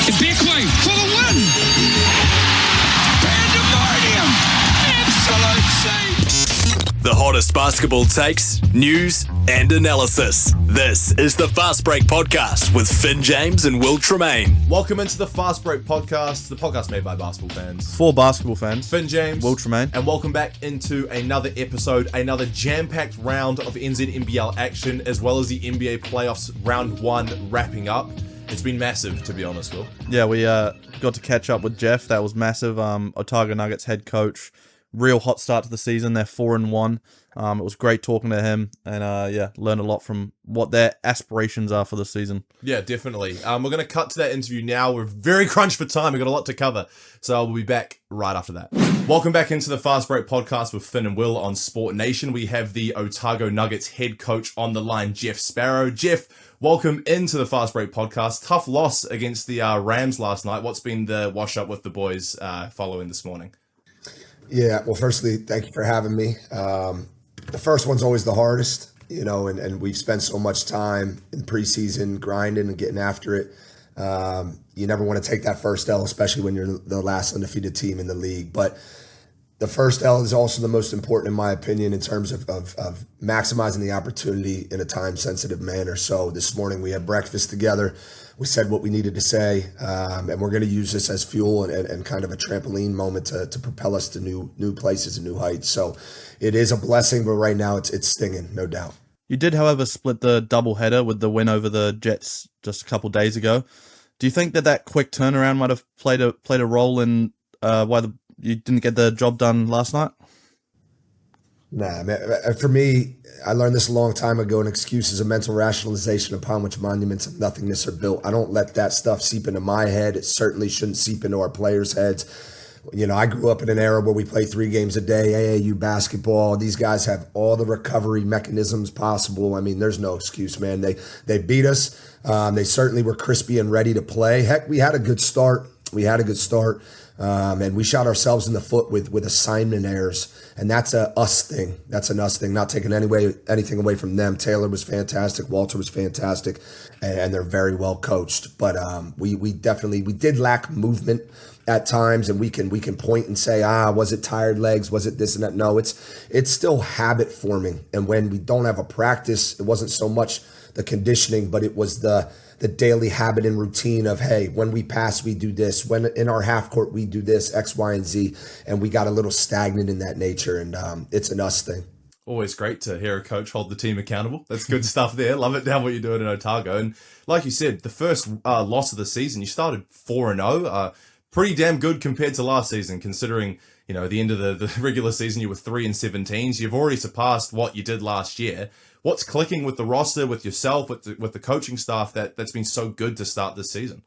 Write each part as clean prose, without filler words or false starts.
Big way for the win. Pandemonium. Absolute scene. The hottest basketball takes, news, and analysis. This is the Fast Break Podcast with Finn James and Will Tremaine. Welcome into the Fast Break Podcast, the podcast made by basketball fans. For basketball fans. Finn James, Will Tremaine. and welcome back into another episode, another jam-packed round of NZNBL action, as well as the NBA playoffs round one wrapping up. It's been massive, to be honest, Will. Yeah, we got to catch up with Jeff. That was massive. Otago Nuggets head coach. Real hot start to the season. They're 4-1. It was great talking to him, and learned a lot from what their aspirations are for the season. Yeah, definitely. We're going to cut to that interview now. We're very crunched for time. We've got a lot to cover, so we'll be back right after that. Welcome back into the Fast Break Podcast with Finn and Will on Sport Nation. We have the Otago Nuggets head coach on the line, Jeff Sparrow. Jeff, welcome into the Fast Break Podcast. Tough loss against the Rams last night. What's been the wash-up with the boys following this morning? Yeah, well, firstly, thank you for having me. The first one's always the hardest, and we've spent so much time in preseason grinding and getting after it. You never want to take that first L, especially when you're the last undefeated team in the league. But the first L is also the most important, in my opinion, in terms of maximizing the opportunity in a time-sensitive manner. So this morning we had breakfast together. We said what we needed to say, and we're going to use this as fuel and kind of a trampoline moment to propel us to new places and new heights. So it is a blessing, but right now it's stinging, no doubt. You did, however, split the doubleheader with the win over the Jets just a couple days ago. Do you think that quick turnaround might have played a role in why you didn't get the job done last night? Nah, man, for me, I learned this a long time ago. An excuse is a mental rationalization upon which monuments of nothingness are built. I don't let that stuff seep into my head. It certainly shouldn't seep into our players' heads. I grew up in an era where we play 3 games a day, AAU basketball. These guys have all the recovery mechanisms possible. I mean, there's no excuse, man. They beat us. They certainly were crispy and ready to play. Heck, we had a good start. And we shot ourselves in the foot with assignment errors. And that's a us thing. That's an us thing, not taking anything away from them. Taylor was fantastic. Walter was fantastic. And they're very well coached. But we did lack movement at times, and we can point and say, was it tired legs? Was it this and that? No, it's still habit forming. And when we don't have a practice, it wasn't so much the conditioning, but it was the daily habit and routine of, hey, when we pass, we do this. When in our half court, we do this, X, Y, and Z. And we got a little stagnant in that nature, and it's an us thing. Always great to hear a coach hold the team accountable. That's good stuff there. Love it down what you're doing in Otago. And like you said, the first loss of the season, you started 4-0. Pretty damn good compared to last season, considering, at the end of the regular season, you were 3-17. So you've already surpassed what you did last year. What's clicking with the roster, with yourself, with the coaching staff that's been so good to start this season?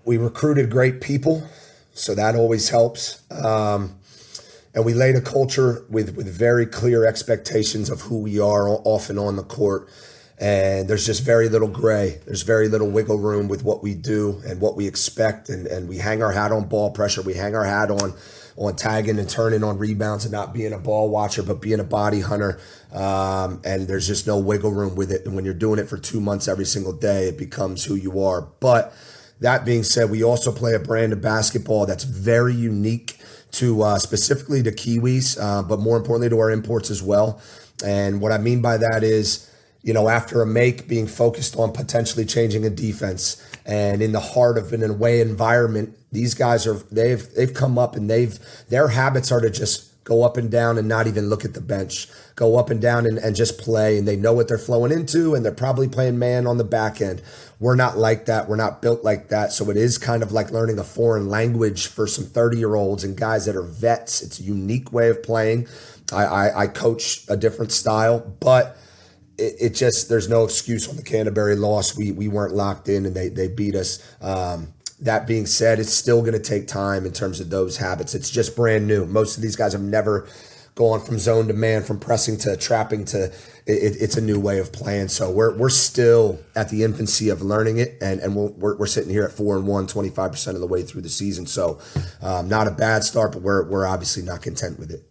We recruited great people, so that always helps. And we laid a culture with very clear expectations of who we are off and on the court. And there's just very little gray. There's very little wiggle room with what we do and what we expect. And we hang our hat on ball pressure. We hang our hat on tagging and turning on rebounds and not being a ball watcher, but being a body hunter. And there's just no wiggle room with it. And when you're doing it for 2 months every single day, it becomes who you are. But that being said, we also play a brand of basketball that's very unique to specifically to Kiwis, but more importantly to our imports as well. And what I mean by that is, after a make, being focused on potentially changing a defense, and in the heart of an away environment, these guys they've come up and their habits are to just go up and down and not even look at the bench, go up and down and just play, and they know what they're flowing into, and they're probably playing man on the back end. We're not like that. We're not built like that. So it is kind of like learning a foreign language for some 30-year-olds and guys that are vets. It's a unique way of playing. I coach a different style, but it just, there's no excuse on the Canterbury loss. We weren't locked in and they beat us. That being said, it's still going to take time in terms of those habits. It's just brand new. Most of these guys have never gone from zone to man, from pressing to trapping to it's a new way of playing. So we're still at the infancy of learning it, and we're sitting here at 4-1, 25% of the way through the season. So not a bad start, but we're obviously not content with it.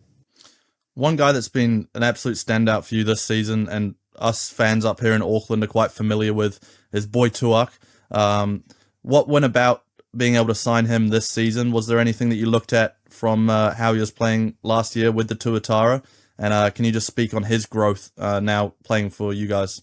One guy that's been an absolute standout for you this season, and us fans up here in Auckland are quite familiar with, is Boy Tuak. What went about being able to sign him this season? Was there anything that you looked at from how he was playing last year with the Tuatara? And can you just speak on his growth now playing for you guys?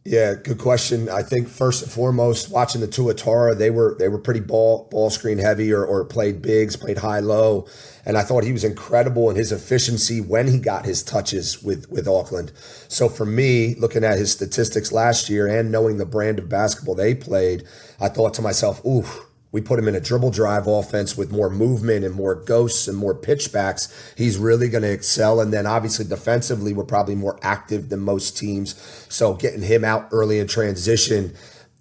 Yeah, good question. I think first and foremost, watching the Tuatara, they were pretty ball screen heavy or played bigs, played high low, and I thought he was incredible in his efficiency when he got his touches with Auckland. So for me, looking at his statistics last year and knowing the brand of basketball they played, I thought to myself, ooh. We put him in a dribble drive offense with more movement and more ghosts and more pitchbacks. He's really going to excel. And then obviously defensively, we're probably more active than most teams. So getting him out early in transition,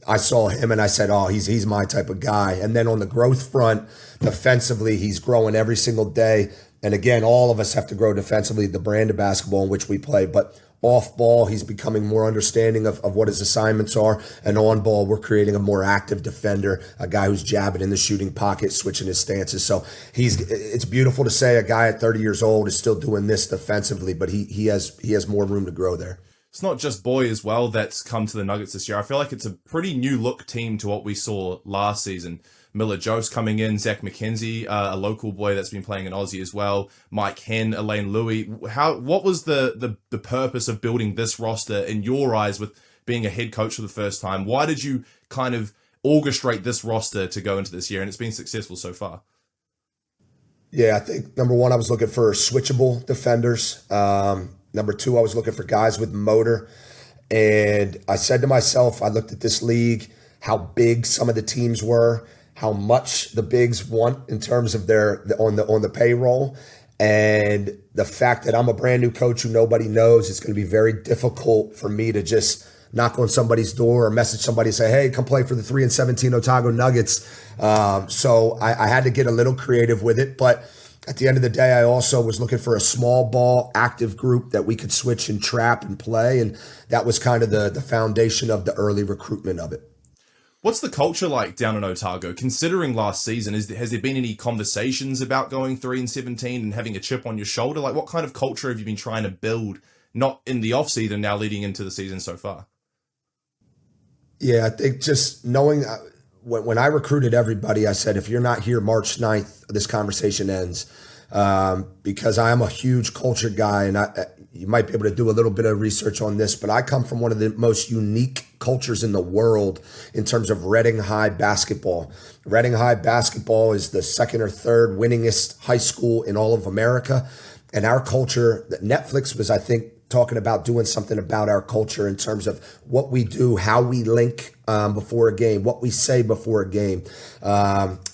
I saw him and I said, oh, he's my type of guy. And then on the growth front, defensively, he's growing every single day. And again, all of us have to grow defensively, the brand of basketball in which we play. But off ball, he's becoming more understanding of what his assignments are. And on ball, we're creating a more active defender, a guy who's jabbing in the shooting pocket, switching his stances. So it's beautiful to say a guy at 30 years old is still doing this defensively, but he has more room to grow there. It's not just Boy as well that's come to the Nuggets this year. I feel like it's a pretty new look team to what we saw last season. Miller Jost coming in, Zach McKenzie, a local boy that's been playing in Aussie as well, Mike Henn, Elaine Louie. What was the purpose of building this roster in your eyes with being a head coach for the first time? Why did you kind of orchestrate this roster to go into this year? And it's been successful so far. Yeah, I think number one, I was looking for switchable defenders. Number two, I was looking for guys with motor. And I said to myself, I looked at this league, how big some of the teams were, how much the bigs want in terms of their on the payroll, and the fact that I'm a brand new coach who nobody knows. It's going to be very difficult for me to just knock on somebody's door or message somebody and say, hey, come play for the 3-17 Otago Nuggets. So I had to get a little creative with it, but at the end of the day, I also was looking for a small ball active group that we could switch and trap and play, and that was kind of the foundation of the early recruitment of it. What's the culture like down in Otago? Considering last season, has there been any conversations about going 3-17 and having a chip on your shoulder? Like, what kind of culture have you been trying to build, not in the off season, now leading into the season so far? Yeah, I think just knowing when I recruited everybody, I said, if you're not here March 9th, this conversation ends, because I am a huge culture guy, and you might be able to do a little bit of research on this, but I come from one of the most unique cultures in the world in terms of Reading High basketball. Reading High basketball is the second or third winningest high school in all of America. And our culture, Netflix was, I think, talking about doing something about our culture in terms of what we do, how we link before a game, what we say before a game,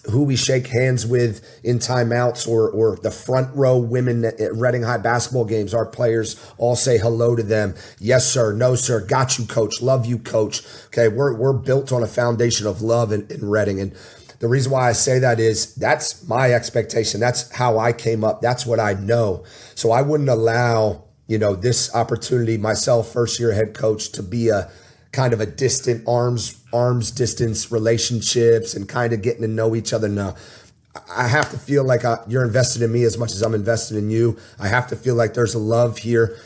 who we shake hands with in timeouts, or the front row women at Reading High basketball games. Our players all say hello to them. Yes, sir. No, sir. Got you, coach. Love you, coach. Okay, we're built on a foundation of love in Reading. And the reason why I say that is that's my expectation. That's how I came up. That's what I know. So I wouldn't allow this opportunity, myself, first year head coach, to be a kind of a distant arms distance relationships and kind of getting to know each other. No, I have to feel like you're invested in me as much as I'm invested in you. I have to feel like there's a love here.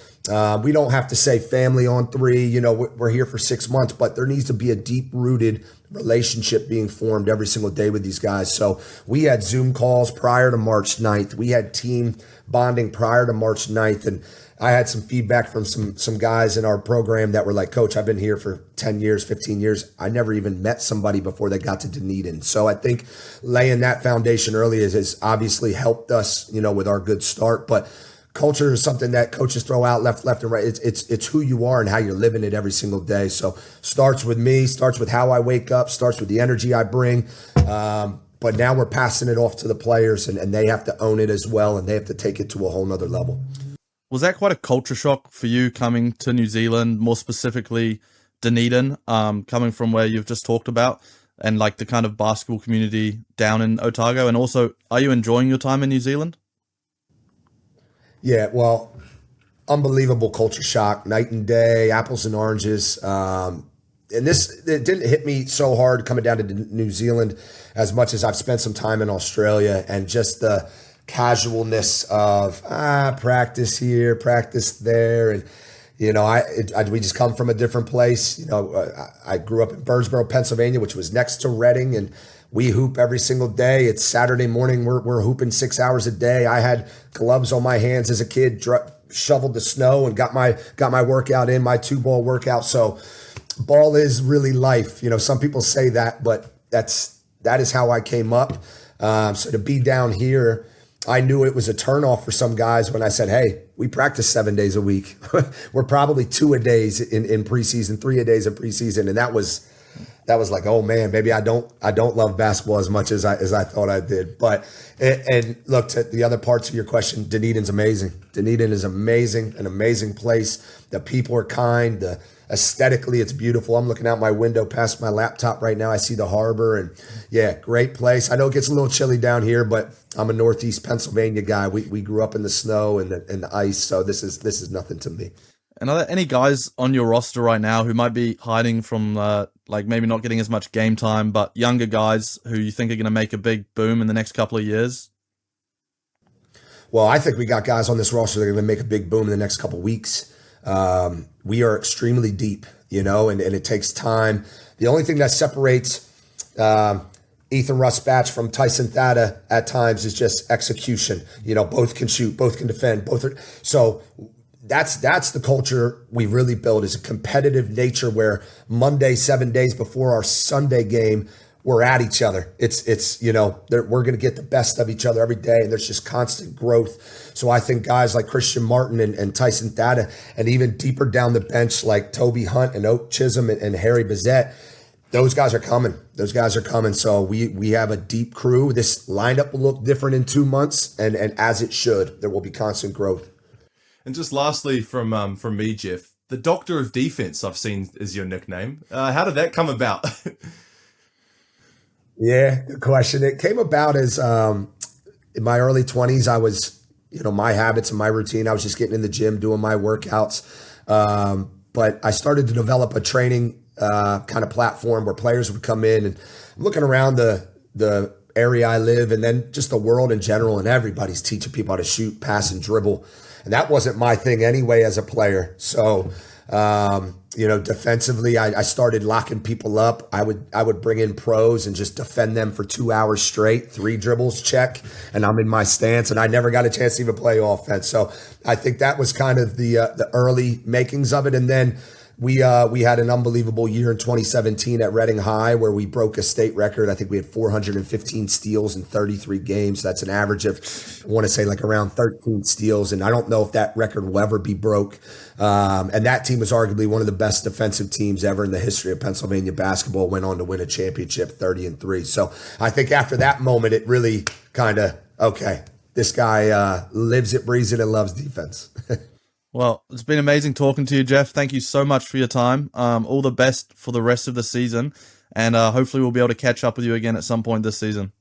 We don't have to say family on three, we're here for 6 months, but there needs to be a deep rooted relationship being formed every single day with these guys. So we had Zoom calls prior to March 9th. We had team bonding prior to March 9th. And I had some feedback from some guys in our program that were like, Coach, I've been here for 10 years, 15 years. I never even met somebody before they got to Dunedin. So I think laying that foundation early has obviously helped us, with our good start. But culture is something that coaches throw out left and right. It's who you are and how you're living it every single day. So starts with me, starts with how I wake up, starts with the energy I bring. But now we're passing it off to the players, and they have to own it as well, and they have to take it to a whole nother level. Was that quite a culture shock for you coming to New Zealand, more specifically Dunedin, coming from where you've just talked about, and like the kind of basketball community down in Otago? And also, are you enjoying your time in New Zealand? Yeah, well, unbelievable culture shock, night and day, apples and oranges. And it didn't hit me so hard coming down to New Zealand as much as I've spent some time in Australia, and just the casualness of practice here, practice there. And, we just come from a different place. I grew up in Birdsboro, Pennsylvania, which was next to Reading, and we hoop every single day. It's Saturday morning. We're hooping 6 hours a day. I had gloves on my hands as a kid, shoveled the snow, and got my workout in, my 2-ball workout. So ball is really life. Some people say that, but that is how I came up. So to be down here, I knew it was a turnoff for some guys when I said, hey, we practice 7 days a week. We're probably 2 a days in preseason, 3 a days in preseason. And that was like, oh man, maybe I don't love basketball as much as I thought I did. But, and look, to the other parts of your question, Dunedin's amazing. Dunedin is amazing, an amazing place. The people are kind. Aesthetically, it's beautiful. I'm looking out my window past my laptop right now. I see the harbor, and yeah, great place. I know it gets a little chilly down here, but I'm a Northeast Pennsylvania guy. We grew up in the snow and the ice, so this is nothing to me. And are there any guys on your roster right now who might be hiding from, maybe not getting as much game time, but younger guys who you think are going to make a big boom in the next couple of years? Well, I think we got guys on this roster that are going to make a big boom in the next couple of weeks. We are extremely deep, and it takes time. The only thing that separates Ethan Russ-Batch from Tyson Thada at times is just execution. Both can shoot, both can defend, so that's the culture we really build, is a competitive nature where Monday, 7 days before our Sunday game, we're at each other. We're going to get the best of each other every day, and there's just constant growth. So I think guys like Christian Martin and Tyson Thada, and even deeper down the bench like Toby Hunt and Oak Chisholm and Harry Bazette, those guys are coming. So we have a deep crew. This lineup will look different in 2 months, and as it should. There will be constant growth. And just lastly from me, Jeff, the Doctor of Defense I've seen is your nickname. How did that come about? Yeah, good question. It came about as in my early 20s, I was, my habits and my routine, I was just getting in the gym, doing my workouts. But I started to develop a training kind of platform where players would come in, and I'm looking around the area I live, and then just the world in general, and everybody's teaching people how to shoot, pass, and dribble. And that wasn't my thing anyway as a player. So, defensively, I started locking people up. I would bring in pros and just defend them for 2 hours straight, 3 dribbles, check, and I'm in my stance, and I never got a chance to even play offense. So I think that was kind of the early makings of it. And then we had an unbelievable year in 2017 at Reading High where we broke a state record. I think we had 415 steals in 33 games. That's an average of, I want to say, like around 13 steals. And I don't know if that record will ever be broke. And that team was arguably one of the best defensive teams ever in the history of Pennsylvania basketball, went on to win a championship 30-3. So I think after that moment, it really kind of, okay, this guy lives it, breathes it, and loves defense. Well, it's been amazing talking to you, Jeff. Thank you so much for your time. All the best for the rest of the season. And hopefully we'll be able to catch up with you again at some point this season.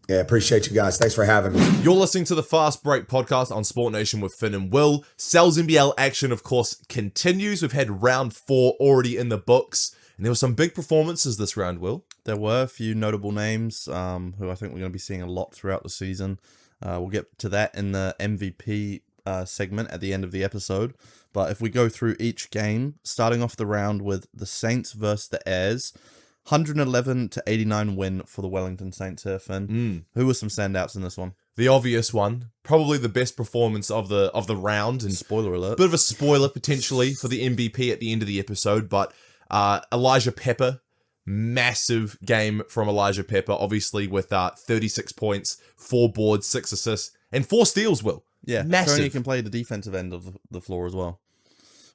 Yeah, appreciate you guys. Thanks for having me. You're listening to the Fast Break podcast on Sport Nation with Finn and Will. Sal's NBL action, of course, continues. We've had round 4 already in the books. And there were some big performances this round, Will. There were a few notable names who I think we're going to be seeing a lot throughout the season. We'll get to that in the MVP segment at the end of the episode. But if we go through each game, starting off the round with the Saints versus the Airs, 111-89 win for the Wellington Saints here, Finn. Who were some standouts in this one? The obvious one, probably the best performance of the round, and spoiler alert, bit of a spoiler potentially for the MVP at the end of the episode, but Elijah Pepper, massive game from Elijah Pepper, obviously with 36 points, 4 boards, 6 assists, and 4 steals, Will. Yeah, massive. Showing he can play the defensive end of the floor as well.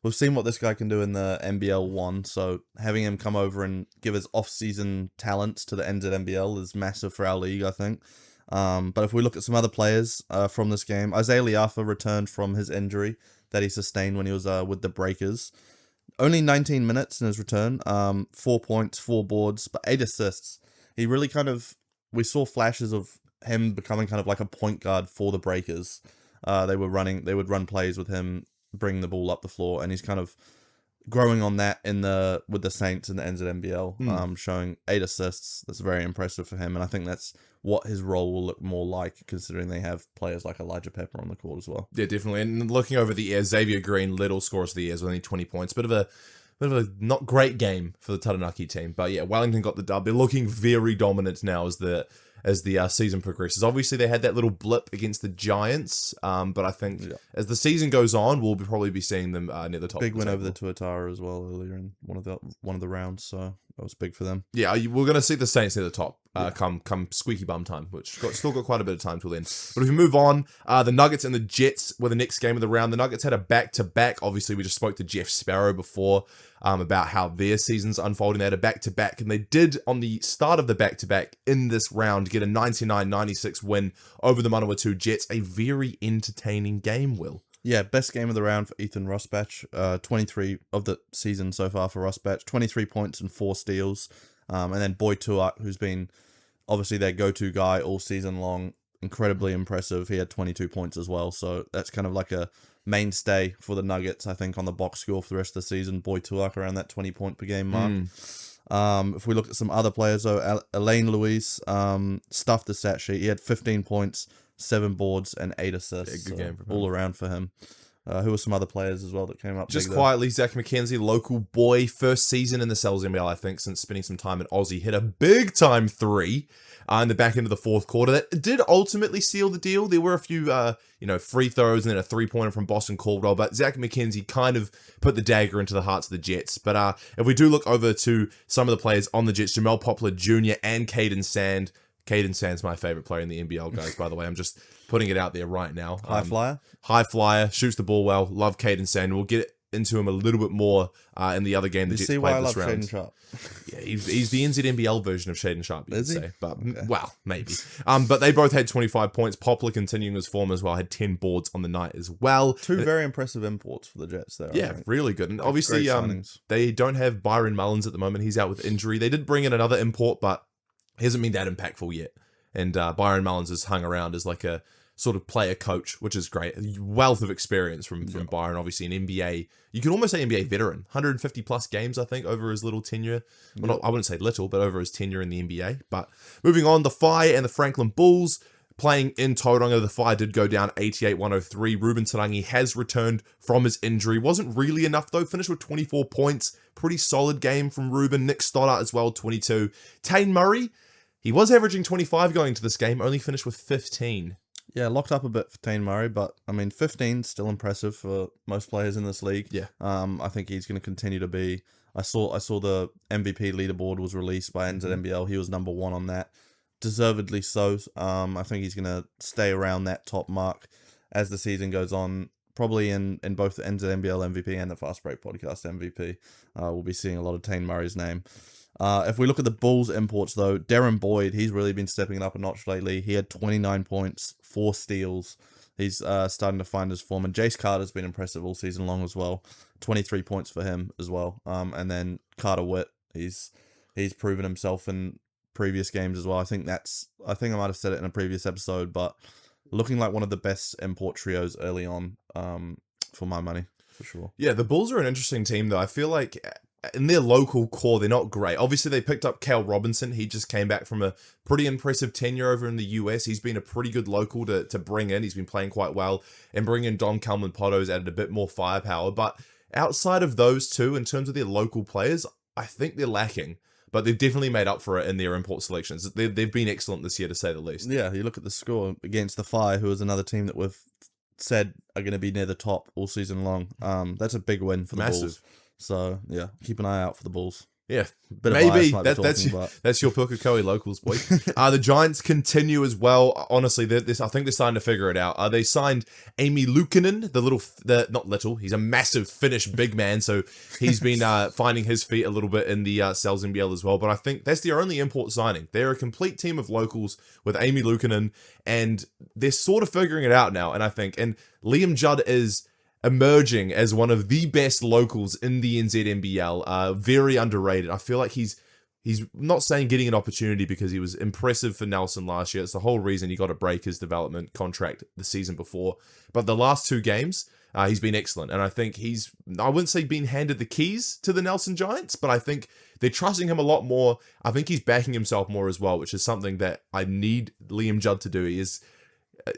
We've seen what this guy can do in the NBL 1, so having him come over and give his off-season talents to the NZNBL is massive for our league, I think. But if we look at some other players from this game, Isaiah Liafa returned from his injury that he sustained when he was with the Breakers. Only 19 minutes in his return, 4 points, 4 boards, but 8 assists. He really we saw flashes of him becoming kind of like a point guard for the Breakers. They would run plays with him, bring the ball up the floor, and he's kind of growing on that with the Saints in the NZNBL, showing 8 assists. That's very impressive for him, and I think that's what his role will look more like, considering they have players like Elijah Pepper on the court as well. Yeah, definitely. And looking over the years, Xavier Green, little scores of the years with only 20 points. Bit of a not great game for the Taranaki team. But yeah, Wellington got the dub. They're looking very dominant now as the season progresses. Obviously, they had that little blip against the Giants, but I think as the season goes on, we'll probably be seeing them near the top. Big win over the Tuatara as well earlier in one of the rounds, so that was big for them. Yeah, we're going to see the Saints near the top come squeaky bum time, which still got quite a bit of time till then. But if we move on, the Nuggets and the Jets were the next game of the round. The Nuggets had a back-to-back. Obviously, we just spoke to Jeff Sparrow before about how their season's unfolding. They had a back-to-back, and they did, on the start of the back-to-back in this round, get a 99-96 win over the Manawatu Jets. A very entertaining game, Will. Yeah, best game of the round for Ethan Rosbach. 23 of the season so far for Rosbach. 23 points and 4 steals. And then Boy Tuak, who's been obviously their go-to guy all season long. Incredibly impressive. He had 22 points as well. So that's kind of like a mainstay for the Nuggets, I think, on the box score for the rest of the season. Boy Tuak around that 20 point per game mark. If we look at some other players, though, Elaine Louise stuffed the stat sheet. He had 15 points, 7 boards, and 8 assists. Good game from him. All around for him. Who were some other players as well that came up? Just big quietly, Zach McKenzie, local boy, first season in the Cells NBL, I think, since spending some time in Aussie, hit a big-time 3 in the back end of the fourth quarter. That did ultimately seal the deal. There were a few, free throws and then a 3-pointer from Boston Caldwell, but Zach McKenzie kind of put the dagger into the hearts of the Jets. But if we do look over to some of the players on the Jets, Jamel Poplar Jr. and Caden Sand. Caden Sand's my favorite player in the NBL, guys, by the way. I'm just putting it out there right now. High flyer, shoots the ball well. Love Caden Sand. We'll get into him a little bit more in the other game the Jets played this round. Shaden Sharp? Yeah, he's the NZNBL version of Shaden Sharp, you could say. But, okay. Well, maybe. But they both had 25 points. Poplar continuing his form as well, had 10 boards on the night as well. 2 very impressive imports for the Jets there. Yeah, really good. And obviously, they don't have Byron Mullins at the moment. He's out with injury. They did bring in another import, but he hasn't been that impactful yet. And Byron Mullins has hung around as like a sort of player coach, which is great. A wealth of experience from Byron, obviously an NBA. You could almost say NBA veteran. 150 plus games, I think, over his little tenure. Well, I wouldn't say little, but over his tenure in the NBA. But moving on, the Fire and the Franklin Bulls playing in Tauranga. The Fire did go down 88-103. Ruben Tarangi has returned from his injury. Wasn't really enough, though. Finished with 24 points. Pretty solid game from Ruben. Nick Stoddart as well, 22. Tane Murray, he was averaging 25 going into this game, only finished with 15. Yeah, locked up a bit for Tane Murray, but I mean, 15 still impressive for most players in this league. Yeah. I think he's going to continue to be. I saw the MVP leaderboard was released by NZNBL. He was number 1 on that, deservedly so. I think he's going to stay around that top mark as the season goes on. Probably in both the NZNBL MVP and the Fast Break Podcast MVP, we'll be seeing a lot of Tane Murray's name. If we look at the Bulls imports, though, Darren Boyd, he's really been stepping it up a notch lately. He had 29 points, 4 steals. He's starting to find his form. And Jace Carter's been impressive all season long as well. 23 points for him as well. And then Carter Witt, he's proven himself in previous games as well. I think I might have said it in a previous episode, but looking like one of the best import trios early on, for my money, for sure. Yeah, the Bulls are an interesting team, though. I feel like in their local core, they're not great. Obviously, they picked up Cal Robinson. He just came back from a pretty impressive tenure over in the US. He's been a pretty good local to bring in. He's been playing quite well. And bringing in Don Kalman-Potto's added a bit more firepower. But outside of those two, in terms of their local players, I think they're lacking. But they've definitely made up for it in their import selections. They've been excellent this year, to say the least. Yeah, you look at the score against the Fire, who is another team that we've said are going to be near the top all season long. That's a big win for the Bulls. So, yeah, keep an eye out for the Bulls. Yeah, Bit maybe that's your Pukekohe locals, boy. The Giants continue as well. Honestly, I think they're starting to figure it out. They signed Amy Luukkonen, he's a massive Finnish big man, so he's been finding his feet a little bit in the Cells NBL as well. But I think that's their only import signing. They're a complete team of locals with Amy Luukkonen, and they're sort of figuring it out now. And Liam Judd is emerging as one of the best locals in the NZNBL. Very underrated. I feel like he's not saying getting an opportunity because he was impressive for Nelson last year. It's the whole reason he got to break his development contract the season before. But the last 2 games, He's been excellent. And I think I wouldn't say being handed the keys to the Nelson Giants, but I think they're trusting him a lot more. I think he's backing himself more as well, which is something that I need Liam Judd to do.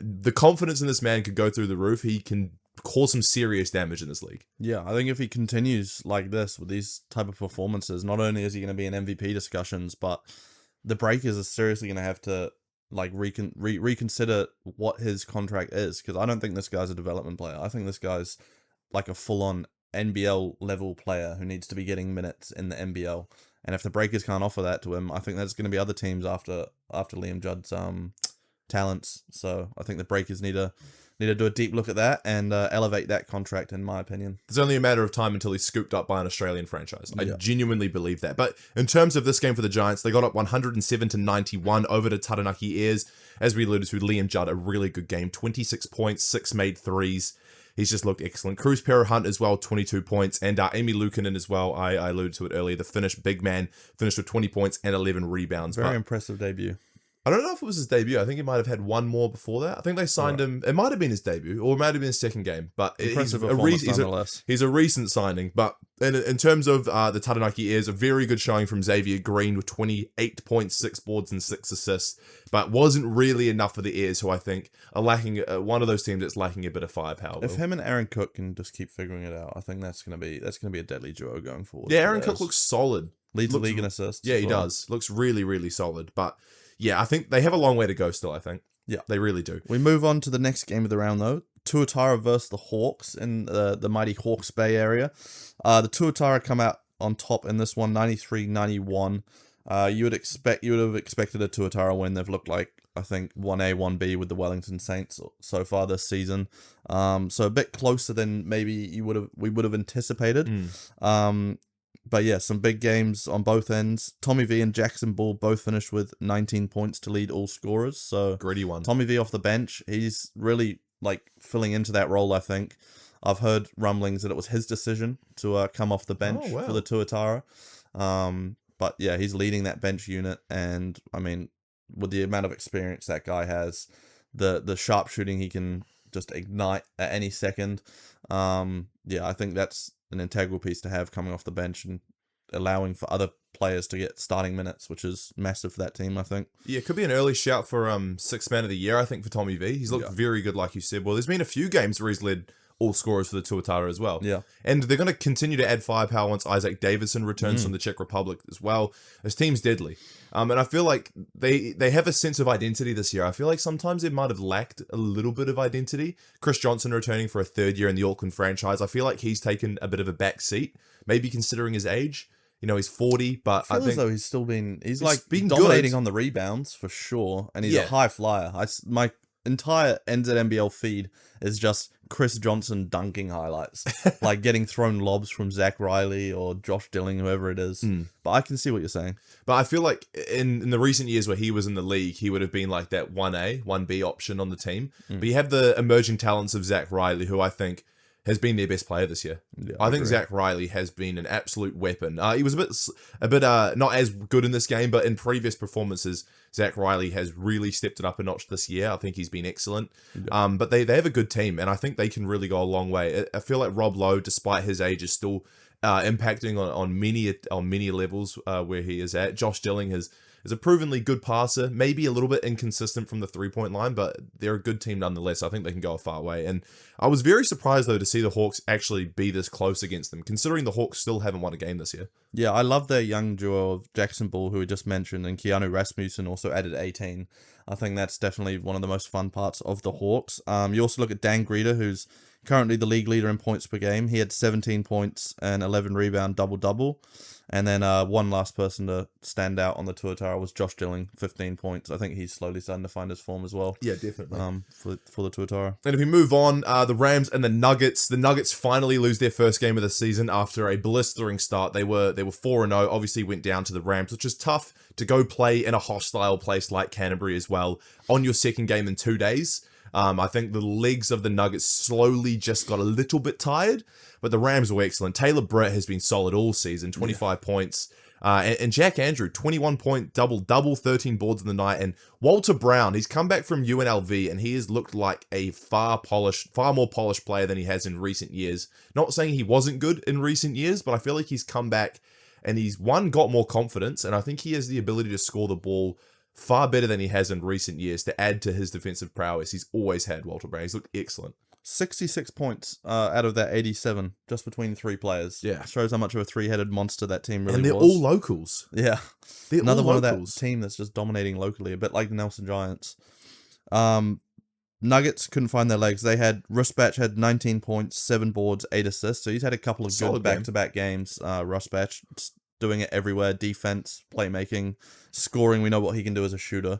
The confidence in this man could go through the roof. He can cause some serious damage in this league. Yeah, I think if he continues like this with these type of performances, not only is he going to be in MVP discussions, but the Breakers are seriously going to have to like reconsider what his contract is, because I don't think this guy's a development player. I think this guy's like a full-on NBL level player who needs to be getting minutes in the NBL. And if the Breakers can't offer that to him, I think there's going to be other teams after Liam Judd's talents. So I think the Breakers need to do a deep look at that and elevate that contract, in my opinion. It's only a matter of time until he's scooped up by an Australian franchise. I genuinely believe that. But in terms of this game for the Giants, they got up 107-91 over to Taranaki Airs. As we alluded to, Liam Judd, a really good game. 26 points, 6 made threes. He's just looked excellent. Cruz Hunt as well, 22 points. And Amy Luukkonen as well, I alluded to it earlier. The Finnish big man finished with 20 points and 11 rebounds. Very impressive debut. I don't know if it was his debut. I think he might have had one more before that. I think they signed him. It might have been his debut, or it might have been his second game. But he's a recent signing. But in terms of the Taranaki Airs, a very good showing from Xavier Green with 28 points, 6 boards, and 6 assists. But wasn't really enough for the Airs, who I think are lacking, one of those teams that's lacking a bit of firepower. If him and Aaron Cook can just keep figuring it out, I think that's gonna be a deadly duo going forward. Yeah, Aaron Cook looks solid. Leads the league in assists. Yeah, he does. Looks really, really solid. But yeah, I think they have a long way to go still, I think. Yeah. They really do. We move on to the next game of the round, though. Tuatara versus the Hawks in the mighty Hawke's Bay area. The Tuatara come out on top in this one, 93-91. You would have expected a Tuatara win. They've looked like, I think, 1A, 1B with the Wellington Saints so far this season. So a bit closer than maybe we would have anticipated. But yeah, some big games on both ends. Tommy V and Jackson Ball both finished with 19 points to lead all scorers. So gritty one. Tommy V off the bench, he's really like filling into that role, I think. I've heard rumblings that it was his decision to come off the bench for the Tuatara. But yeah, he's leading that bench unit, and I mean, with the amount of experience that guy has, the sharpshooting he can just ignite at any second. Yeah, I think that's an integral piece to have coming off the bench and allowing for other players to get starting minutes, which is massive for that team, I think. Yeah, it could be an early shout for Sixth Man of the Year, I think, for Tommy V. He's looked very good, like you said. Well, there's been a few games where he's led all scorers for the Tuatara as well. Yeah. And they're going to continue to add firepower once Isaac Davidson returns from the Czech Republic as well. This team's deadly. And I feel like they have a sense of identity this year. I feel like sometimes they might have lacked a little bit of identity. Chris Johnson returning for a third year in the Auckland franchise. I feel like he's taken a bit of a back seat, maybe considering his age. You know, he's 40, but I think as though he's been dominating on the rebounds for sure, and he's a high flyer. My entire NZNBL feed is just Chris Johnson dunking highlights, like getting thrown lobs from Zach Riley or Josh Dilling, whoever it is. But I can see what you're saying. But I feel like in the recent years where he was in the league, he would have been like that 1A, 1B option on the team. But you have the emerging talents of Zach Riley, who I think has been their best player this year. Yeah, I think Zach Riley has been an absolute weapon. He was a bit not as good in this game, but in previous performances, Zach Riley has really stepped it up a notch this year. I think he's been excellent. Yeah. But they have a good team, and I think they can really go a long way. I feel like Rob Lowe, despite his age, is still impacting on many levels where he is at. Josh Dilling is a provenly good passer, maybe a little bit inconsistent from the three-point line, but they're a good team nonetheless. I think they can go a far way. And I was very surprised, though, to see the Hawks actually be this close against them, considering the Hawks still haven't won a game this year. Yeah, I love their young duo of Jackson Ball, who we just mentioned, and Keanu Rasmussen also added 18. I think that's definitely one of the most fun parts of the Hawks. You also look at Dan Greeder, who's currently the league leader in points per game. He had 17 points and 11 rebound double-double. And then one last person to stand out on the Tuatara was Josh Dilling, 15 points. I think he's slowly starting to find his form as well. Yeah, definitely. For the Tuatara. And if we move on, the Rams and the Nuggets finally lose their first game of the season after a blistering start. They were 4-0, obviously went down to the Rams, which is tough to go play in a hostile place like Canterbury as well on your second game in 2 days. I think the legs of the Nuggets slowly just got a little bit tired, but the Rams were excellent. Taylor Britt has been solid all season, 25 points, And Jack Andrew, 21-point double, 13 boards in the night. And Walter Brown, he's come back from UNLV and he has looked like a far more polished player than he has in recent years. Not saying he wasn't good in recent years, but I feel like he's come back and he's, got more confidence. And I think he has the ability to score the ball far better than he has in recent years to add to his defensive prowess. He's always had Walter Brown. He's looked excellent. 66 points out of that 87, just between three players. Yeah. Shows how much of a three-headed monster that team really And they're was. all locals. Yeah. They're Another all one locals. of that team that's just dominating locally, a bit like the Nelson Giants. Nuggets couldn't find their legs. They had, Rusbatch had 19 points, 7 boards, 8 assists, so he's had a couple of Solid good back-to-back games. Rusbatch, doing it everywhere, defense, playmaking, scoring, we know what he can do as a shooter.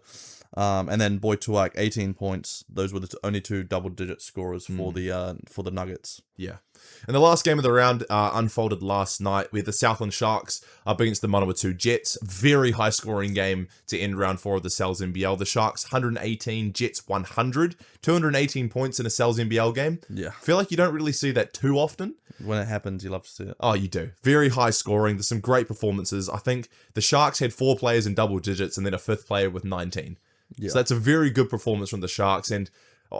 And then Boy Tuak, 18 points. Those were the only 2 double-digit scorers for the Nuggets. Yeah. And the last game of the round unfolded last night with the Southland Sharks up against the Manawatu Jets. Very high-scoring game to end round 4 of the Sal's NBL. The Sharks, 118, Jets, 100. 218 points in a Sal's NBL game. Yeah. I feel like you don't really see that too often. When it happens, you love to see it. Oh, you do. Very high scoring. There's some great performances. I think the Sharks had 4 players in double digits and then a 5th player with 19. Yeah. So that's a very good performance from the Sharks, and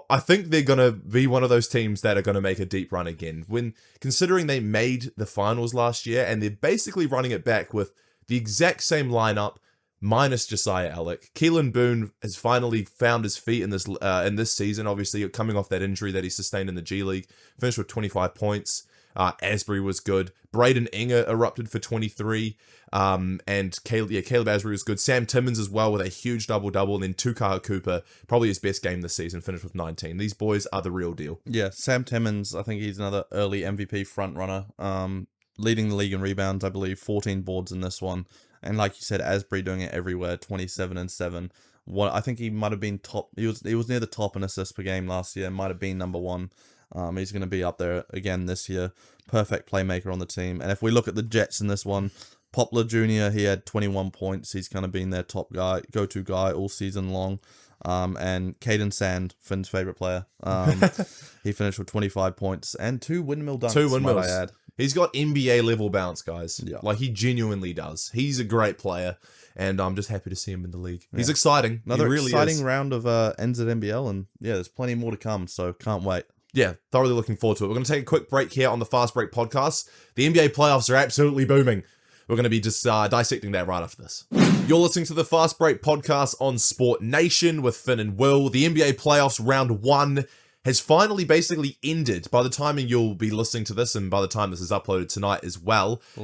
I think they're going to be one of those teams that are going to make a deep run again. When considering they made the finals last year, and they're basically running it back with the exact same lineup, minus Josiah Alec. Keelan Boone has finally found his feet in this season, obviously coming off that injury that he sustained in the G League. Finished with 25 points. Asbury was good. Braden Enger erupted for 23. And Caleb Asbury was good. Sam Timmons as well with a huge double-double. And then Tukaha Cooper, probably his best game this season, finished with 19. These boys are the real deal. Yeah, Sam Timmons, I think he's another early MVP frontrunner. Leading the league in rebounds, I believe, 14 boards in this one. And like you said, Asbury doing it everywhere, 27 and 7. I think he might have been top. He was near the top in assists per game last year. Might have been number 1. He's going to be up there again this year. Perfect playmaker on the team. And if we look at the Jets in this one, Poplar Jr., he had 21 points. He's kind of been their top guy, go-to guy all season long. And Caden Sand, Finn's favorite player, he finished with 25 points and 2 windmill dunks. 2 windmills. Might I add. He's got NBA level bounce, guys. Yeah. Like he genuinely does. He's a great player, and I'm just happy to see him in the league. He's exciting. Another he really exciting is. round of NZNBL, and yeah, there's plenty more to come, so can't wait. Yeah, thoroughly looking forward to it. We're going to take a quick break here on the Fast Break podcast. The NBA playoffs are absolutely booming. We're going to be just dissecting that right after this. You're listening to the Fast Break podcast on Sport Nation with Finn and Will. The NBA playoffs round 1 has finally basically ended by the time you'll be listening to this, and by the time this is uploaded tonight as well. The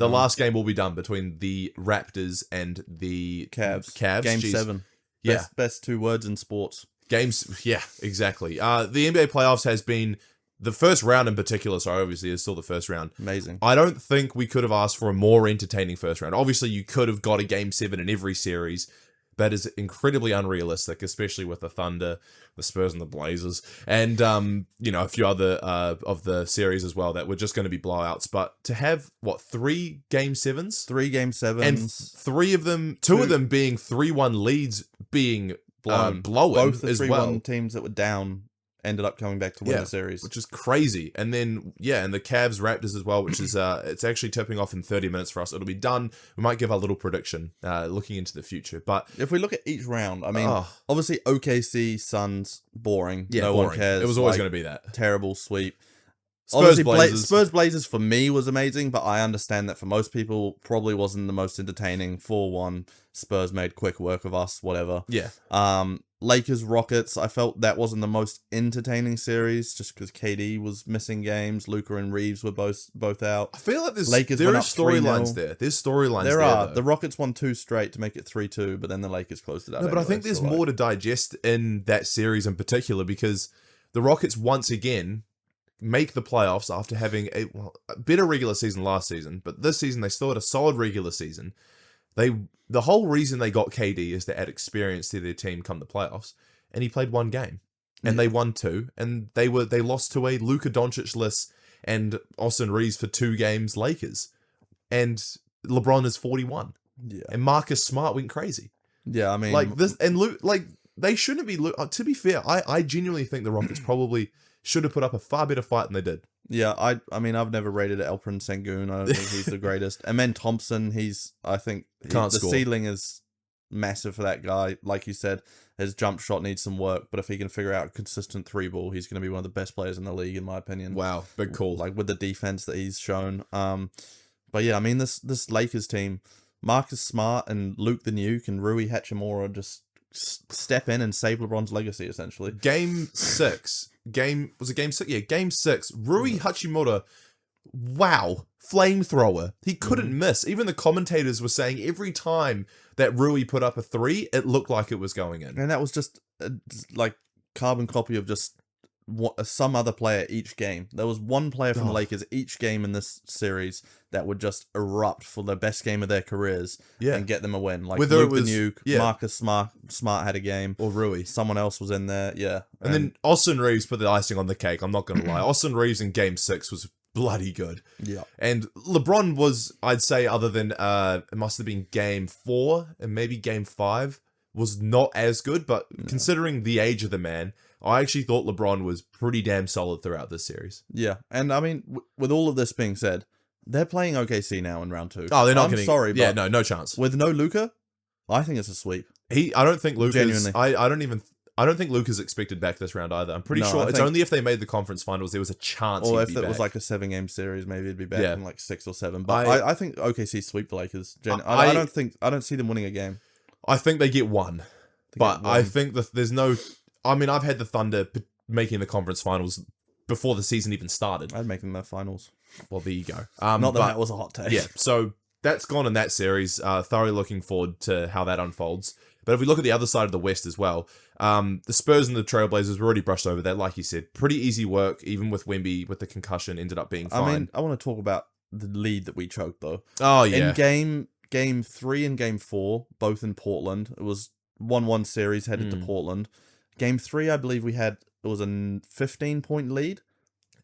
last game will be done between the Raptors and the Cavs. Cavs. Game Jeez. 7. Yeah. Best 2 words in sports. Games, yeah, exactly. The NBA playoffs has been, the first round in particular, so obviously is still the first round. Amazing. I don't think we could have asked for a more entertaining first round. Obviously, you could have got a Game 7 in every series. That is incredibly unrealistic, especially with the Thunder, the Spurs, and the Blazers, and a few other of the series as well that were just going to be blowouts. But to have 3 Game 7s, 3 Game 7s, and 3 of them, 2 of them being 3-1 leads, being blown both the as 3-1 well. teams that were down ended up coming back to win the series, which is crazy. And then and the Cavs Raptors as well, which is it's actually tipping off in 30 minutes for us. It'll be done. We might give our little prediction looking into the future. But if we look at each round, I mean, obviously OKC Suns boring. Yeah, no boring. one cares. It was always going to be that terrible sweep. Spurs Blazers for me was amazing, but I understand that for most people probably wasn't the most entertaining. 4-1. Spurs made quick work of us, whatever. Yeah. Lakers Rockets, I felt that wasn't the most entertaining series just because KD was missing games. Luka and Reeves were both out. I feel like there are went up storylines there. There's storylines there. There are. Though. The Rockets won 2 straight to make it 3-2, but then the Lakers closed it out. No, but I think there's more to digest in that series in particular because the Rockets once again make the playoffs after having a better regular season last season, but this season they still had a solid regular season. The whole reason they got KD is to add experience to their team come the playoffs, and he played 1 game, and they won 2, and they lost to a Luka Doncic-less and Austin Reeves for 2 games Lakers, and LeBron is 41, and Marcus Smart went crazy. Yeah, I mean, like this, and they shouldn't be. To be fair, I genuinely think the Rockets probably should have put up a far better fight than they did. Yeah, I mean, I've never rated Alperen Sengun. I don't think he's the greatest. And then Thompson, I think Can't the score. ceiling is massive for that guy. Like you said, his jump shot needs some work, but if he can figure out a consistent 3-ball, he's going to be one of the best players in the league, in my opinion. Wow, big call. Like with the defense that he's shown. But yeah, I mean, this Lakers team, Marcus Smart and Luke the Nuke and Rui Hachimura just step in and save LeBron's legacy, essentially. Game 6. Was it game 6? Yeah, game 6. Rui Hachimura, wow, flamethrower. He couldn't miss. Even the commentators were saying every time that Rui put up a 3, it looked like it was going in. And that was just like carbon copy of just some other player each game. There was one player from the Lakers each game in this series that would just erupt for the best game of their careers and get them a win. Like whether Luke it was the Nuke, Marcus Smart had a game, or Rui. Someone else was in there, And then Austin Reeves put the icing on the cake. I'm not going to lie. Austin Reeves in game 6 was bloody good. Yeah. And LeBron was, I'd say, other than it must have been game 4 and maybe game 5, was not as good. But considering the age of the man, I actually thought LeBron was pretty damn solid throughout this series. Yeah. And I mean, with all of this being said, they're playing OKC now in round 2. Oh, they're not I'm getting... sorry, but no chance. with no Luka, I think it's a sweep. I don't think Luke is... Genuinely. I don't think Luke is expected back this round either. I'm pretty No, sure I it's think- only if they made the conference finals there was a chance Or he'd if be it back. was like a 7-game series, maybe it'd be back Yeah. in like 6 or 7. But I think OKC sweep the Lakers. I don't see them winning a game. I think they get one. But I think that there's no... I mean, I've had the Thunder making the conference finals before the season even started. I'd make them the finals. Well, there you go. Not that was a hot take. Yeah, so that's gone in that series. Thoroughly looking forward to how that unfolds. But if we look at the other side of the West as well, the Spurs and the Trailblazers, we already brushed over that. Like you said, pretty easy work, even with Wemby, with the concussion, ended up being fine. I mean, I want to talk about the lead that we choked, though. Oh, yeah. In game 3 and game 4, both in Portland, it was 1-1 series headed to Portland. Game 3, I believe it was a 15-point lead.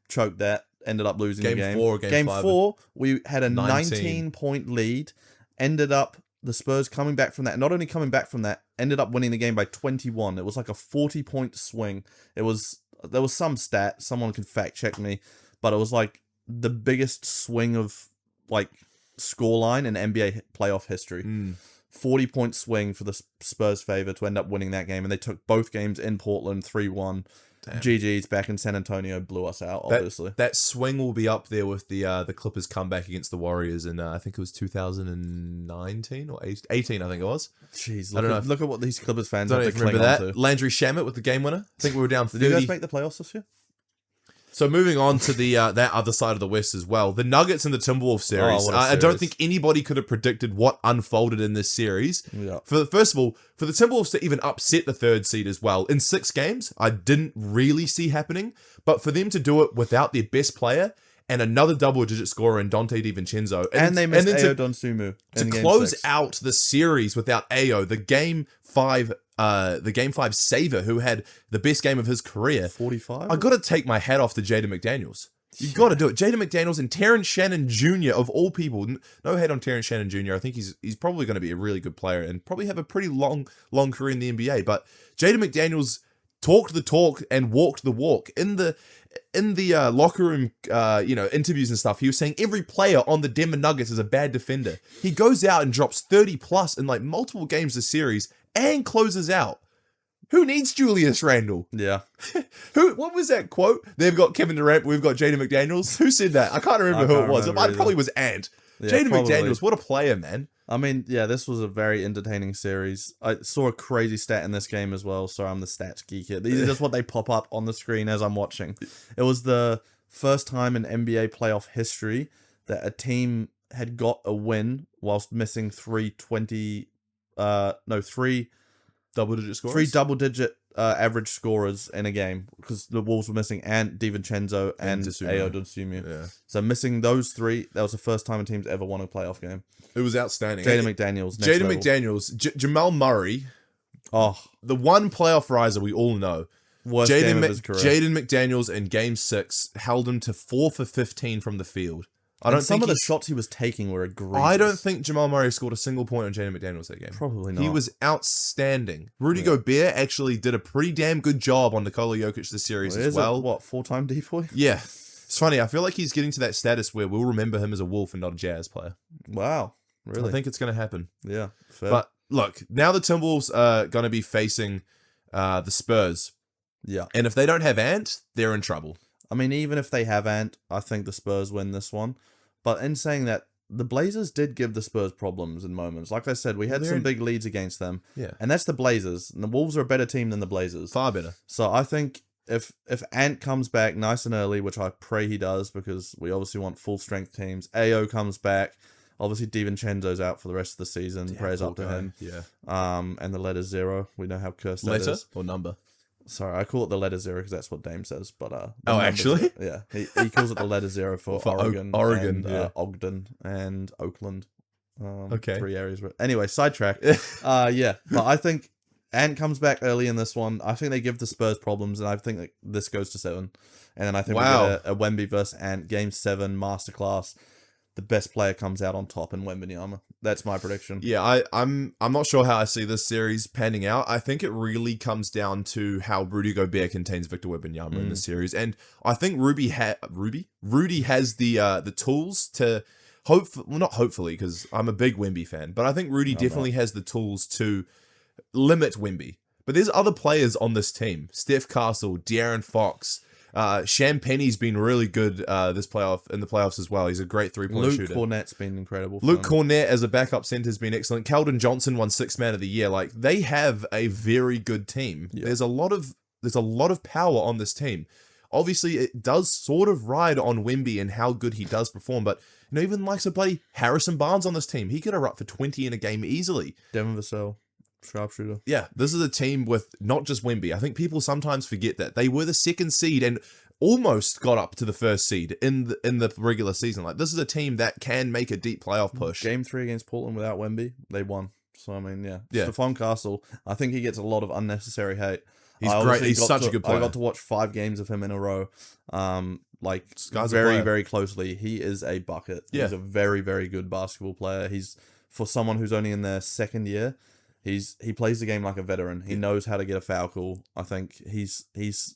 Choked that, ended up losing the game. Game 4, we had a 19-point lead, ended up the Spurs coming back from that. Not only coming back from that, ended up winning the game by 21. It was like a 40-point swing. There was some stat, someone can fact check me, but it was like the biggest swing of like scoreline in NBA playoff history. 40-point swing for the Spurs' favor to end up winning that game, and they took both games in Portland 3-1. GG's back in San Antonio blew us out, obviously. That swing will be up there with the Clippers comeback against the Warriors in, I think it was 2019 or 18, I think it was. Jeez, I don't know. Look at what these Clippers fans Don't have to even cling remember on that. to. Landry Shamet with the game winner. I think we were down 30. Did you guys make the playoffs this year? So moving on to the that other side of the West as well, the Nuggets and the Timberwolves series. what a I don't series. think anybody could have predicted what unfolded in this series. Yeah. First of all, for the Timberwolves to even upset the 3rd seed as well in 6 games, I didn't really see happening. But for them to do it without their best player and another double-digit scorer in Dante DiVincenzo, And they missed then Ayo Dosunmu to in game close 6. out the series without Ayo, the game 5 saver who had the best game of his career. 45? I got to take my hat off to Jaden McDaniels. You got to do it. Jaden McDaniels and Terrence Shannon Jr. of all people. No hate on Terrence Shannon Jr. I think he's probably going to be a really good player and probably have a pretty long career in the NBA. But Jaden McDaniels talked the talk and walked the walk in the locker room, interviews and stuff. He was saying every player on the Denver Nuggets is a bad defender. He goes out and drops 30 plus in like multiple games this series and closes out. Who needs Julius Randle? Yeah. What was that quote? They've got Kevin Durant, we've got Jaden McDaniels. Who said that? I can't remember who it was. It probably was Ant. Yeah, Jaden probably. McDaniels, what a player, man. I mean, yeah, this was a very entertaining series. I saw a crazy stat in this game as well. Sorry, I'm the stats geek here. These are just what they pop up on the screen as I'm watching. It was the first time in NBA playoff history that a team had got a win whilst missing three Double-digit scores? 3 double-digit average scorers in a game because the Wolves were missing Ant, DiVincenzo, and Ayo Dosunmu. Yeah. So missing those 3, that was the first time a team's ever won a playoff game. It was outstanding. Jaden McDaniels. Jaden McDaniels, Jamal Murray, Oh, the one playoff riser we all know. worst game of his career. Jaden McDaniels in Game 6 held him to 4 for 15 from the field. I don't And some think of the he's- shots he was taking were egregious. I don't think Jamal Murray scored a single point on Jaden McDaniels that game. Probably not. He was outstanding. Rudy Gobert actually did a pretty damn good job on Nikola Jokic this series as well. What, 4-time decoy? Yeah. It's funny. I feel like he's getting to that status where we'll remember him as a Wolf and not a Jazz player. Wow. Really? I think it's going to happen. Yeah. Fair. But look, now the Timberwolves are going to be facing the Spurs. yeah. And if they don't have Ant, they're in trouble. I mean, even if they have Ant, I think the Spurs win this one. But in saying that, the Blazers did give the Spurs problems in moments. Like I said, we had some big leads against them. Yeah. And that's the Blazers. And the Wolves are a better team than the Blazers. Far better. So I think if Ant comes back nice and early, which I pray he does, because we obviously want full strength teams. AO comes back. Obviously, DiVincenzo's out for the rest of the season. Prayers up to him. Yeah. And the letter 0. We know how cursed that Letter is. or number? Sorry, I call it the letter 0 because that's what Dame says. But the Oh, number actually? 0. Yeah, he calls it the letter 0 for Oregon, Oregon, and, yeah. Ogden, and Oakland. Okay. 3 areas. Anyway, sidetrack. Yeah, but I think Ant comes back early in this one. I think they give the Spurs problems, and I think that this goes to 7. And then I think we get a Wemby versus Ant game 7 masterclass. The best player comes out on top in Wembanyama. That's my prediction. Yeah, I'm not sure how I see this series panning out. I think it really comes down to how Rudy Gobert contains Victor Wembanyama in this series, and I think Rudy has the tools to not hopefully, because I'm a big Wemby fan, but I think Rudy definitely has the tools to limit Wemby. But there's other players on this team: Steph Castle, De'Aaron Fox. Champagne's been really good in the playoffs as well. He's a great 3-point shooter. Luke Cornett's been incredible. Luke Cornett as a backup center has been excellent. Keldon Johnson won 6th man of the year. Like, they have a very good team. Yeah. There's a lot of power on this team. Obviously, it does sort of ride on Wemby and how good he does perform, but even likes to play Harrison Barnes on this team. He could erupt for 20 in a game easily. Devin Vassell. Sharpshooter. Yeah, this is a team with not just Wemby. I think people sometimes forget that they were the 2nd seed and almost got up to the 1st seed in the regular season. Like, this is a team that can make a deep playoff push. Game 3 against Portland without Wemby, they won. So I mean, yeah. Yeah. Stephon Castle, I think he gets a lot of unnecessary hate. He's great. He's such a good player. I got to watch 5 games of him in a row. Guy's very, very closely. He is a bucket. Yeah. He's a very, very good basketball player. He's, for someone who's only in their 2nd year, he plays the game like a veteran. He knows how to get a foul call. I think he's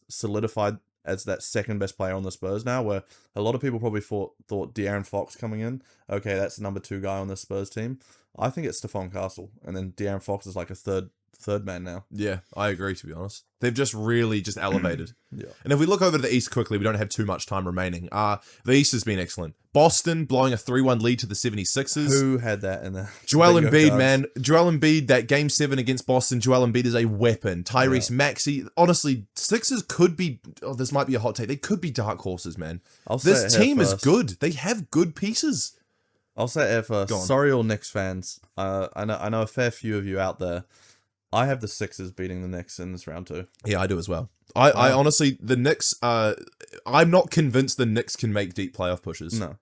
solidified as that 2nd best player on the Spurs now, where a lot of people probably thought De'Aaron Fox coming in, okay, that's the number 2 guy on the Spurs team. I think it's Stephon Castle, and then De'Aaron Fox is like a third man now. Yeah, I agree, to be honest. They've just really elevated. Yeah. And if we look over to the East quickly, we don't have too much time remaining. The East has been excellent. Boston blowing a 3-1 lead to the 76ers. Who had that in there? Joel Embiid, man. Joel Embiid, that game 7 against Boston, Joel Embiid is a weapon. Tyrese Maxey, honestly, Sixers could be, this might be a hot take, they could be dark horses, man. This team is good. They have good pieces. I'll say it here first. Sorry, all Knicks fans. I know a fair few of you out there. I have the Sixers beating the Knicks in this round 2. Yeah, I do as well. I honestly, the Knicks, I'm not convinced the Knicks can make deep playoff pushes. No.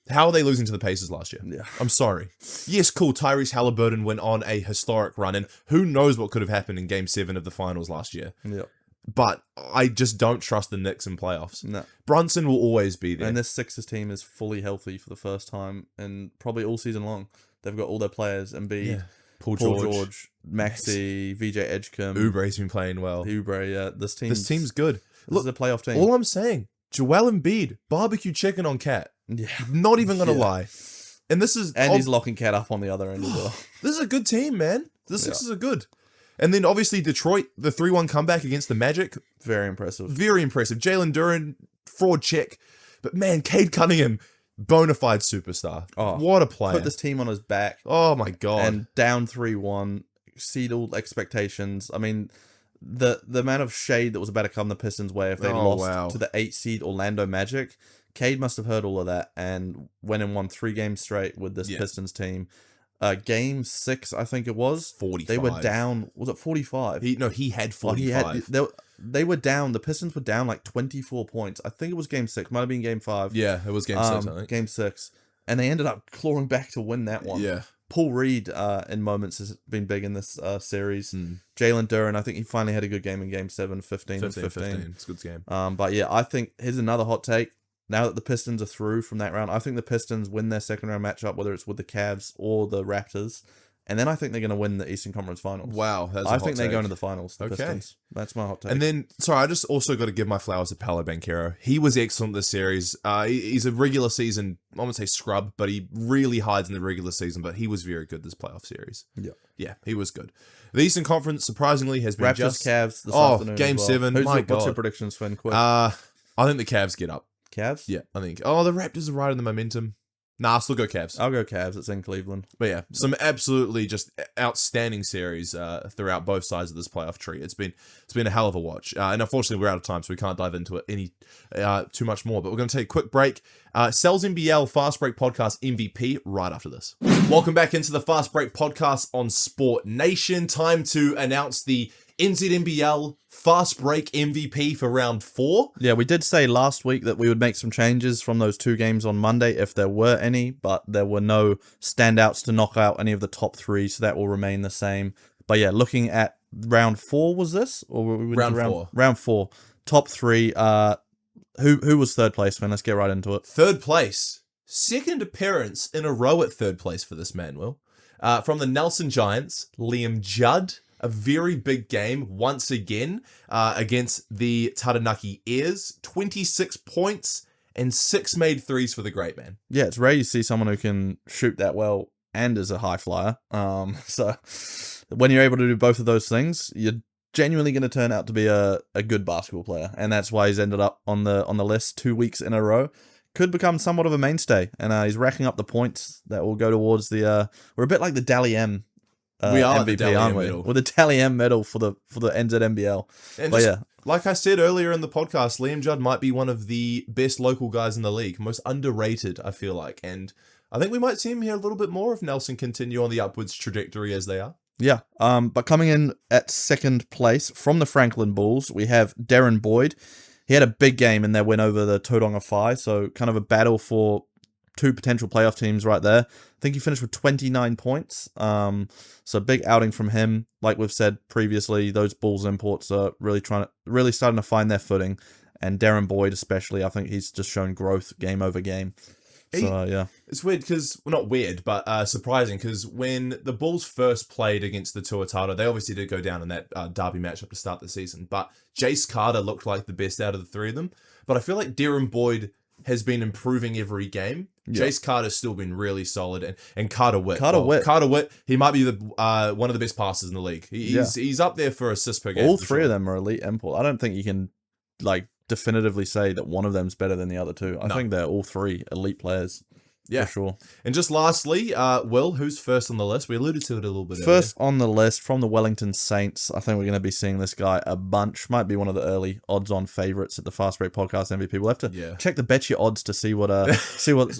How are they losing to the Pacers last year? Yeah. I'm sorry. Yes, cool, Tyrese Halliburton went on a historic run, and who knows what could have happened in Game 7 of the finals last year. Yeah. But I just don't trust the Knicks in playoffs. No. Brunson will always be there. And this Sixers team is fully healthy for the first time and probably all season long. They've got all their players, Embiid, Paul George, Maxey, VJ Edgecombe. Oubre's been playing well. Oubre, yeah. This team's good. Look, this is a playoff team. All I'm saying, Joel Embiid, barbecue chicken on Cat. Yeah. Not even going to lie. And this is... And he's locking Cat up on the other end as well. This is a good team, man. The Sixers are good. And then obviously Detroit, the 3-1 comeback against the Magic. Very impressive. Very impressive. Jalen Duren, fraud check. But man, Cade Cunningham, bona fide superstar. Oh, what a player. Put this team on his back. Oh my God. And down 3-1, exceeded expectations. I mean, the amount of shade that was about to come the Pistons' way if they lost to the 8 seed Orlando Magic. Cade must have heard all of that and went and won 3 games straight with this Pistons team. Game 6, I think it was. 45. They were down. Was it 45? He had 45. They were down. The Pistons were down like 24 points. I think it was Game 6. Might have been Game 5. Yeah, it was Game 6, I think. Game 6. And they ended up clawing back to win that one. Yeah. Paul Reed, in moments, has been big in this series. Jalen Duren, I think he finally had a good game in Game 7, 15 and 15. It's a good game. But yeah, I think here's another hot take. now that the Pistons are through from that round, I think the Pistons win their second round matchup, whether it's with the Cavs or the Raptors. And then I think they're going to win the Eastern Conference Finals. Wow, that's a I hot think they're take. going to the finals, the Okay. Pistons. That's my hot take. And then, sorry, I just also got to give my flowers to Paolo Banchero. He was excellent this series. He's a regular season, I won't say scrub, but he really hides in the regular season, but he was very good this playoff series. Yeah, he was good. The Eastern Conference, surprisingly, has been Raptors, Cavs this afternoon. Game as well. 7, What's my your God. predictions, Finn? Quick. I think the Cavs get up. Cavs? Yeah, I think. Oh, the Raptors are right in the momentum. Nah, I'll still go Cavs. I'll go Cavs. It's in Cleveland. But yeah, some absolutely just outstanding series throughout both sides of this playoff tree. It's been a hell of a watch. And unfortunately, we're out of time, so we can't dive into it too much more. But we're going to take a quick break. Sells NBL Fast Break Podcast MVP right after this. Welcome back into the Fast Break Podcast on Sport Nation. Time to announce the NZNBL Fast Break MVP for round 4. Yeah, we did say last week that we would make some changes from those 2 games on Monday if there were any, but there were no standouts to knock out any of the top 3, so that will remain the same. But yeah, looking at round 4, was this? Or were we Round 4. Round 4. Top 3. Who was third place, man? Let's get right into it. Third place. Second appearance in a row at third place for this man, Will. From the Nelson Giants, Liam Judd. A very big game once again against the Taranaki Airs. 26 points and 6 made threes for the great man. Yeah, it's rare you see someone who can shoot that well and is a high flyer. So when you're able to do both of those things, you're genuinely going to turn out to be a good basketball player. And that's why he's ended up on the list 2 weeks in a row. Could become somewhat of a mainstay. And he's racking up the points that will go towards the... we're a bit like the Dally M. We are MVP, the Dally M aren't we? medal. With the Dally M medal for the NZNBL. And But just, yeah, like I said earlier in the podcast, Liam Judd might be one of the best local guys in the league. Most underrated, I feel like. And I think we might see him here a little bit more if Nelson continue on the upwards trajectory as they are. yeah. But coming in at second place from the Franklin Bulls, we have Darren Boyd. He had a big game in their win over the Tauranga Phi, so kind of a battle for 2 potential playoff teams right there. I think he finished with 29 points. So big outing from him. Like we've said previously, those Bulls imports are really starting to find their footing. And Darren Boyd especially, I think he's just shown growth game over game. So, yeah. It's weird because, well, not weird, but surprising because when the Bulls first played against the Tuatara, they obviously did go down in that derby matchup to start the season. But Jace Carter looked like the best out of the 3 of them. But I feel like Darren Boyd has been improving every game. Yeah. Jace Carter's still been really solid, and Carter Witt. Carter Witt. He might be the one of the best passers in the league. He's up there for assists per game. All for 3 sure. of them are elite import. I don't think you can definitively say that one of them's better than the other 2. I think they're all 3 elite players. Yeah, for sure. And just lastly, Will, who's first on the list? We alluded to it a little bit First on the list from the Wellington Saints. I think we're going to be seeing this guy a bunch. Might be one of the early odds-on favorites at the Fast Break Podcast MVP. We'll have to check the Bet Your odds to see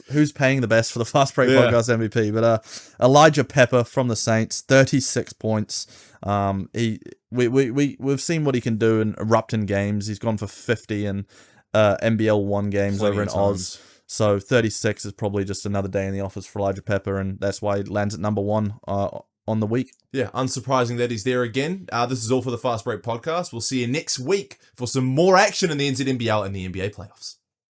who's paying the best for the Fast Break Podcast MVP. But Elijah Pepper from the Saints, 36 points. We've seen what he can do in erupting games. He's gone for 50 in NBL 1 games Plenty over in of times. Oz. So 36 is probably just another day in the office for Elijah Pepper, and that's why he lands at number 1 on the week. Yeah, unsurprising that he's there again. This is all for the Fast Break Podcast. We'll see you next week for some more action in the NZNBL and the NBA playoffs.